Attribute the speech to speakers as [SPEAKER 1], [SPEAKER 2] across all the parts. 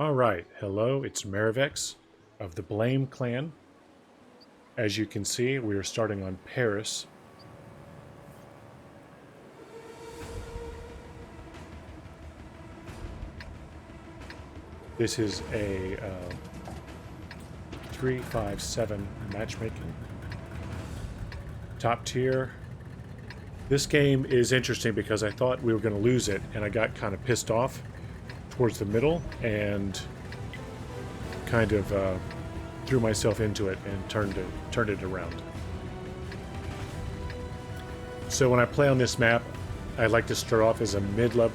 [SPEAKER 1] Alright, hello, it's Marivex of the Blame Clan. As you can see, we are starting on Paris. This is a 3-5-7 matchmaking. Top tier. This game is interesting because I thought we were going to lose it, and I got kind of pissed off towards the middle and kind of threw myself into it and turned it around. So when I play on this map, I like to start off as a middle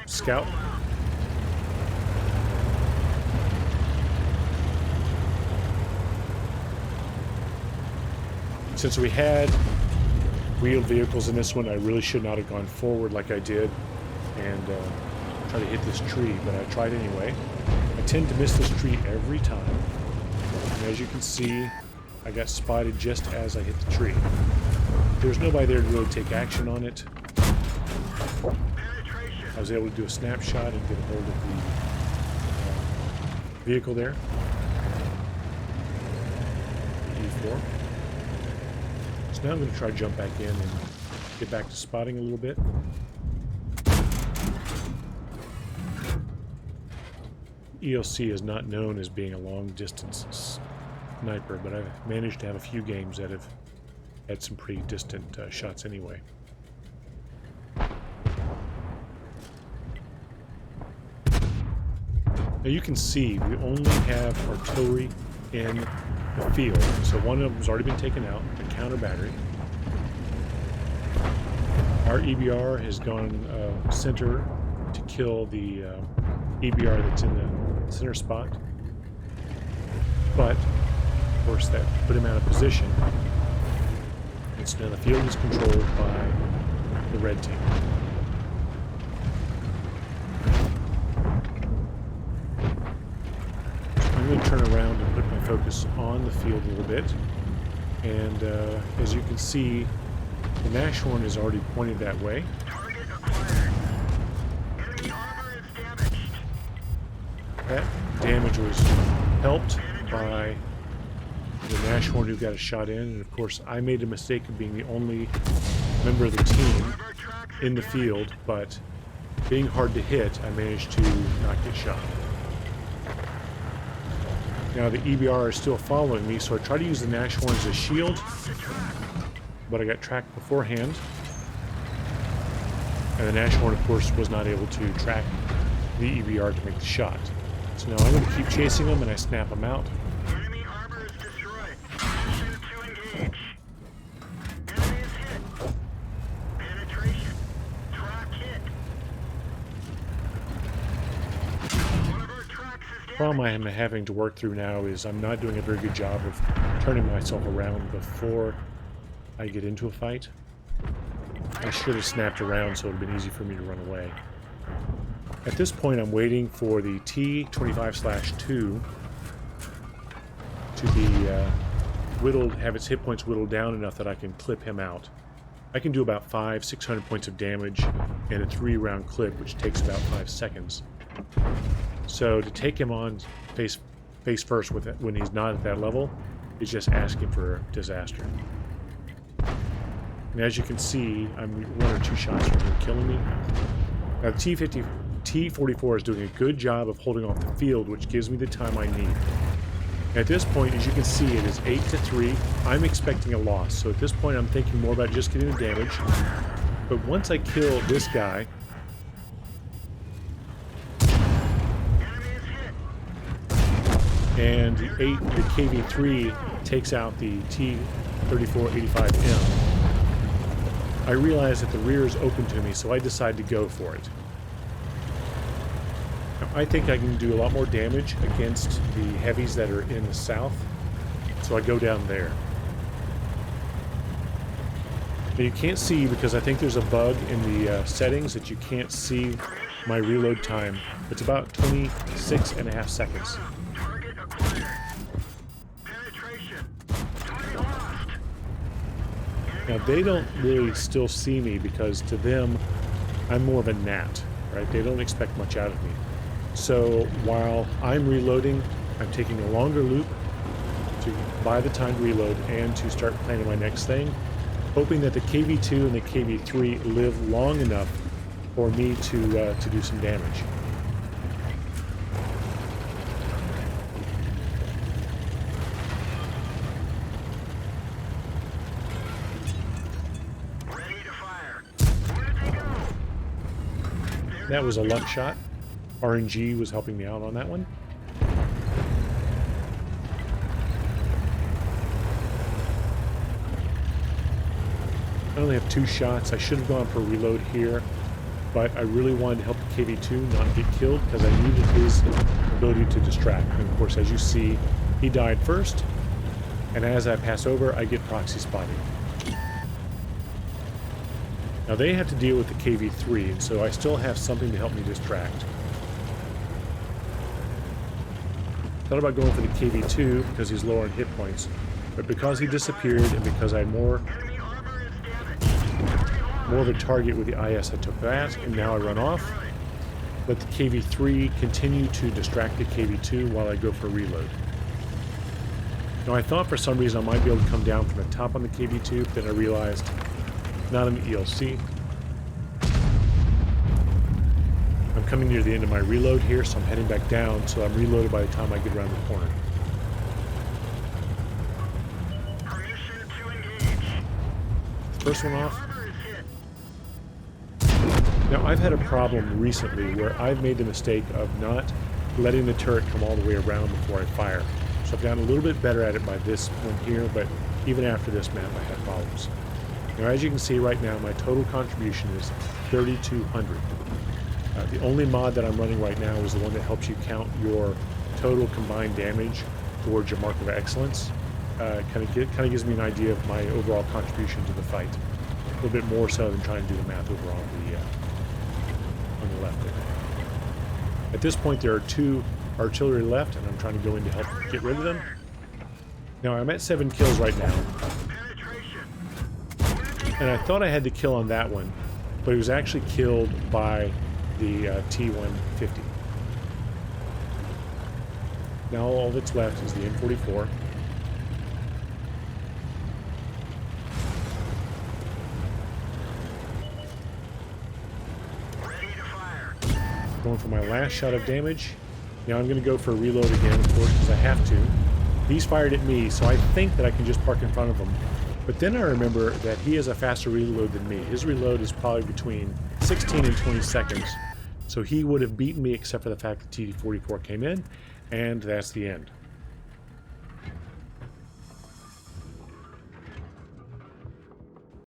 [SPEAKER 1] scout. Since we had wheeled vehicles in this one, I really should not have gone forward like I did and try to hit this tree, but I tried anyway. I tend to miss this tree every time. And as you can see, I got spotted just as I hit the tree. There's nobody there to really take action on it. I was able to do a snapshot and get a hold of the vehicle there. E4. So now I'm going to try to jump back in and get back to spotting a little bit. ELC is not known as being a long-distance sniper, but I've managed to have a few games that have had some pretty distant shots anyway. Now you can see we only have artillery in the field, so one of them has already been taken out, the counter battery. Our EBR has gone center to kill the EBR that's in the center spot, but of course that put him out of position. And so now the field is controlled by the red team. So I'm going to turn around and put my focus on the field a little bit, and as you can see, the Nashorn is already pointed that way. That damage was helped by the Nashorn who got a shot in, and of course I made a mistake of being the only member of the team in the field, but being hard to hit, I managed to not get shot. Now the EBR is still following me, so I try to use the Nashorn as a shield, but I got tracked beforehand. And the Nashorn, of course, was not able to track the EBR to make the shot. So now I'm going to keep chasing them, and I snap them out.
[SPEAKER 2] Enemy armor is destroyed. Position to engage. Enemy is hit. Penetration. Track hit. One of our tracks is
[SPEAKER 1] The problem I am having to work through now is I'm not doing a very good job of turning myself around before I get into a fight. I should have snapped around so it would have been easy for me to run away. At this point, I'm waiting for the T-25/2 to be whittled, have its hit points whittled down enough that I can clip him out. I can do about 500-600 points of damage in a 3-round clip, which takes about 5 seconds. So to take him on face first with it when he's not at that level is just asking for disaster. And as you can see, I'm 1 or 2 shots from him killing me. Now the T-44 is doing a good job of holding off the field, which gives me the time I need. At this point, as you can see, it is 8-3. I'm expecting a loss, so at this point I'm thinking more about just getting the damage. But once I kill this guy, and the KV-3 takes out the T-34-85M, I realize that the rear is open to me, so I decide to go for it. Now, I think I can do a lot more damage against the heavies that are in the south, so I go down there. Now you can't see because I think there's a bug in the settings that you can't see my reload time. It's about 26.5 seconds.
[SPEAKER 2] Target acquired. Penetration. Target lost.
[SPEAKER 1] Now they don't really still see me because to them I'm more of a gnat, right? They don't expect much out of me. So while I'm reloading, I'm taking a longer loop to buy the time to reload and to start planning my next thing, hoping that the KV-2 and the KV-3 live long enough for me to do some damage.
[SPEAKER 2] Ready to fire. Where'd they go?
[SPEAKER 1] That was a luck shot. RNG was helping me out on that one. I only have 2 shots. I should have gone for a reload here, but I really wanted to help the KV-2 not get killed because I needed his ability to distract. And of course, as you see, he died first, and as I pass over, I get proxy spotting. Now they have to deal with the KV-3, and so I still have something to help me distract. Thought about going for the KV-2 because he's lower in hit points, but because he disappeared and because I had more of a target with the IS, I took that, and now I run off. Let the KV-3 continue to distract the KV-2 while I go for a reload. Now I thought for some reason I might be able to come down from the top on the KV-2, but then I realized not an ELC. I'm coming near the end of my reload here, so I'm heading back down, so I'm reloaded by the time I get around the corner.
[SPEAKER 2] Permission to engage.
[SPEAKER 1] First one off.
[SPEAKER 2] Armor is hit.
[SPEAKER 1] Now, I've had a problem recently where I've made the mistake of not letting the turret come all the way around before I fire. So I've gotten a little bit better at it by this one here, but even after this map, I had problems. Now, as you can see right now, my total contribution is 3,200. The only mod that I'm running right now is the one that helps you count your total combined damage towards your mark of excellence. Kind of gives me an idea of my overall contribution to the fight. A little bit more so than trying to do the math over on the left there. At this point, there are 2 artillery left, and I'm trying to go in to help get rid of them. Now, I'm at 7 kills right now, and I thought I had the kill on that one, but it was actually killed by the T-150. Now all that's left is the M44.
[SPEAKER 2] Ready to fire.
[SPEAKER 1] Going for my last shot of damage. Now I'm going to go for a reload again, of course, because I have to. He's fired at me, so I think that I can just park in front of him. But then I remember that he has a faster reload than me. His reload is probably between 16 and 20 seconds. So he would have beaten me except for the fact that T-44 came in, and that's the end.